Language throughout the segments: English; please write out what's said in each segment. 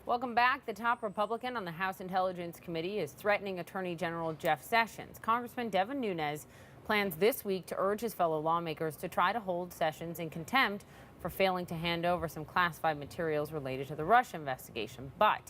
Welcome back. The top Republican on the House Intelligence Committee is threatening Attorney General Jeff Sessions. Congressman Devin Nunes plans this week to urge his fellow lawmakers to try to hold Sessions in contempt for failing to hand over some classified materials related to the Russia investigation. But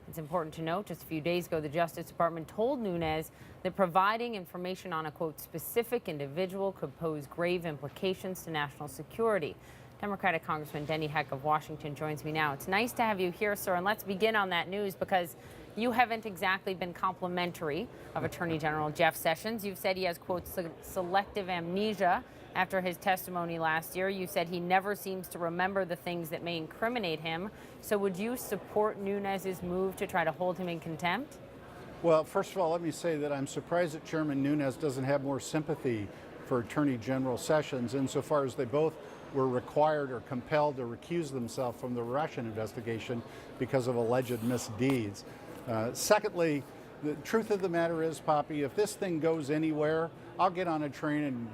it's important to note, just a few days ago, the Justice Department told Nunes that providing information on a, quote, specific individual could pose grave implications to national security. Democratic Congressman Heck of Washington joins me now. It's nice to have you here, sir, and let's begin on that news because you haven't exactly been complimentary of Attorney General Jeff Sessions. You've said he has, quote, selective amnesia after his testimony last year. You said he never seems to remember the things that may incriminate him. So would you support Nunes' move to try to hold him in contempt? Well, first of all, let me say that I'm surprised that Chairman Nunes doesn't have more sympathy for Attorney General Sessions insofar as they both were required or compelled to recuse themselves from the Russian investigation because of alleged misdeeds. Secondly, the truth of the matter is, Poppy, if this thing goes anywhere, I'll get on a train and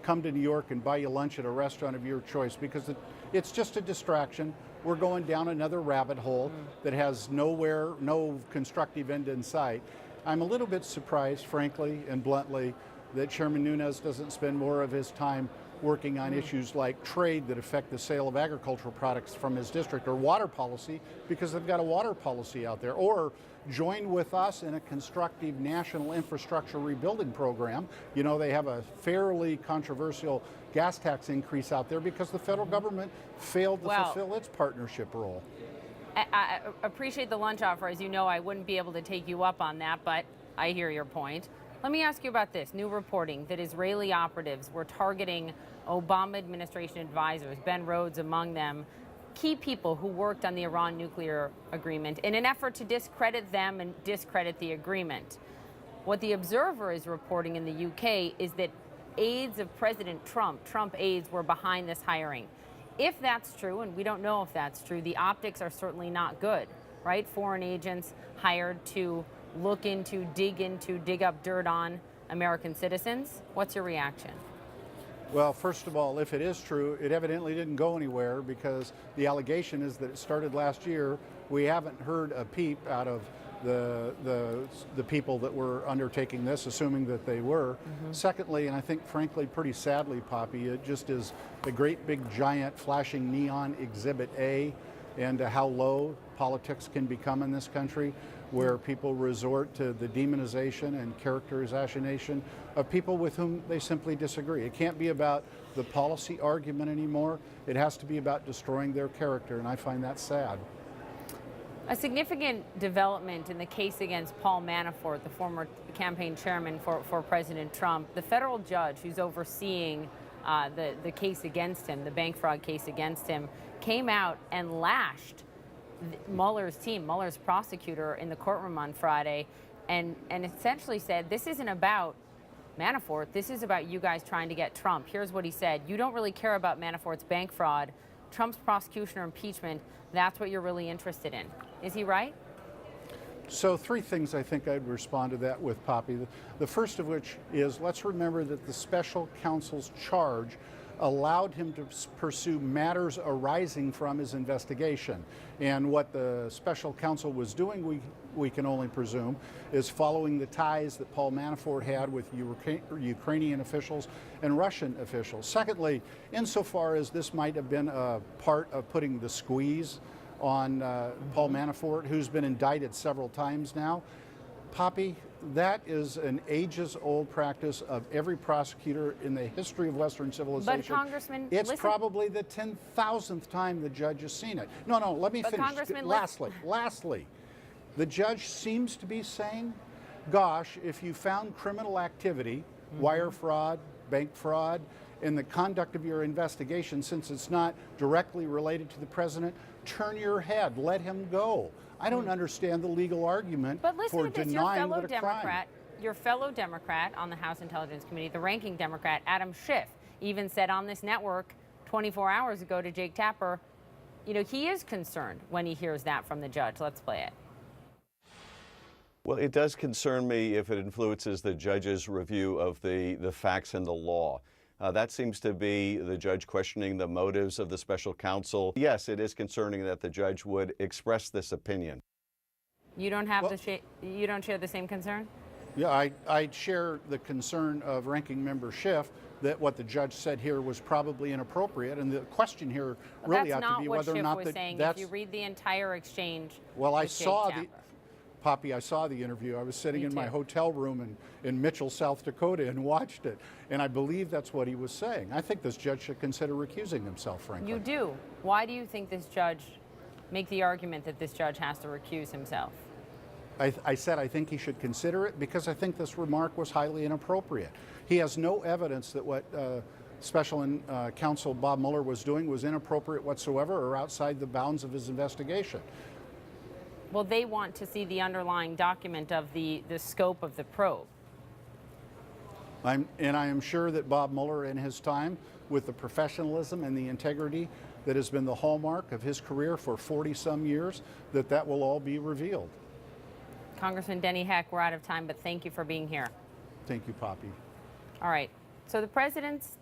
come to New York and buy you lunch at a restaurant of your choice because it's just a distraction. We're going down another rabbit hole that has no constructive end in sight. I'm a little bit surprised, frankly and bluntly, that Chairman Nunes doesn't spend more of his time working on issues like trade that affect the sale of agricultural products from his district, or water policy, because they've got a water policy out there, or join with us in a constructive national infrastructure rebuilding program. You know, they have a fairly controversial gas tax increase out there because the federal government failed to fulfill its partnership role. I appreciate the lunch offer. As you know, I wouldn't be able to take you up on that, but I hear your point. Let me ask you about this. New reporting that Israeli operatives were targeting Obama administration advisors, Ben Rhodes among them, key people who worked on the Iran nuclear agreement in an effort to discredit them and discredit the agreement. What the Observer is reporting in the UK is that aides of President Trump aides, were behind this hiring. If that's true, and we don't know if that's true, the optics are certainly not good, right? Foreign agents hired to look into, dig up dirt on American citizens. What's your reaction? Well, first of all, if it is true, it evidently didn't go anywhere because the allegation is that it started last year. We haven't heard a peep out of the people that were undertaking this, assuming that they were. Secondly, and I think frankly pretty sadly, Poppy, it just is the great big giant flashing neon exhibit A and how low politics can become in this country, where people resort to the demonization and character assassination of people with whom they simply disagree. It can't be about the policy argument anymore. It has to be about destroying their character, and I find that sad. A significant development in the case against Paul Manafort, the former campaign chairman for President Trump. The federal judge who's overseeing the case against him, the bank fraud case against him, came out and lashed Mueller's team, Mueller's prosecutor, in the courtroom on Friday, and essentially said, this isn't about Manafort, this is about you guys trying to get Trump. Here's what he said: you don't really care about Manafort's bank fraud, Trump's prosecution or impeachment, that's what you're really interested in. Is he right? So three things I think I'd respond to that with, Poppy. The first of which is, let's remember that the special counsel's charge allowed him to pursue matters arising from his investigation. And what the special counsel was doing, we can only presume, is following the ties that Paul Manafort had with Ukrainian officials and Russian officials. Secondly, insofar as this might have been a part of putting the squeeze on Paul Manafort, who's been indicted several times now, Poppy, that is an ages-old practice of every prosecutor in the history of Western civilization. But Congressman, it's probably the 10,000th time the judge has seen it. No, let me finish. Lastly, the judge seems to be saying, gosh, if you found criminal activity, wire fraud, bank fraud, in the conduct of your investigation, since it's not directly related to the president, turn your head, let him go. I don't understand the legal argument for denying that a crime. Your fellow Democrat on the House Intelligence Committee, the ranking Democrat, Adam Schiff, even said on this network 24 hours ago to Jake Tapper, you know, he is concerned when he hears that from the judge. Let's play it. Well, it does concern me if it influences the judge's review of the facts and the law. That seems to be the judge questioning the motives of the special counsel. Yes, it is concerning that the judge would express this opinion. You don't have Well- you don't share the same concern? Yeah, I share the concern of Ranking Member Schiff that what the judge said here was probably inappropriate, and the question here really That's ought to not be what whether or Schiff not was saying. that's. If you read the entire exchange, Well, I with Jake saw Tapper. Poppy, I saw the interview. I was sitting Me in my too. hotel room in Mitchell, South Dakota, and watched it, and I believe that's what he was saying. I think this judge should consider recusing himself, frankly. You do. Why do you think this judge make the argument that this judge has to recuse himself? I said I think he should consider it because I think this remark was highly inappropriate. He has no evidence that what Special Counsel Bob Mueller was doing was inappropriate whatsoever or outside the bounds of his investigation. Well, they want to see the underlying document of the scope of the probe. I am sure that Bob Mueller in his time, with the professionalism and the integrity that has been the hallmark of his career for 40-some years, that will all be revealed. Congressman Denny Heck, we're out of time, but thank you for being here. Thank you, Poppy. All right. So the president's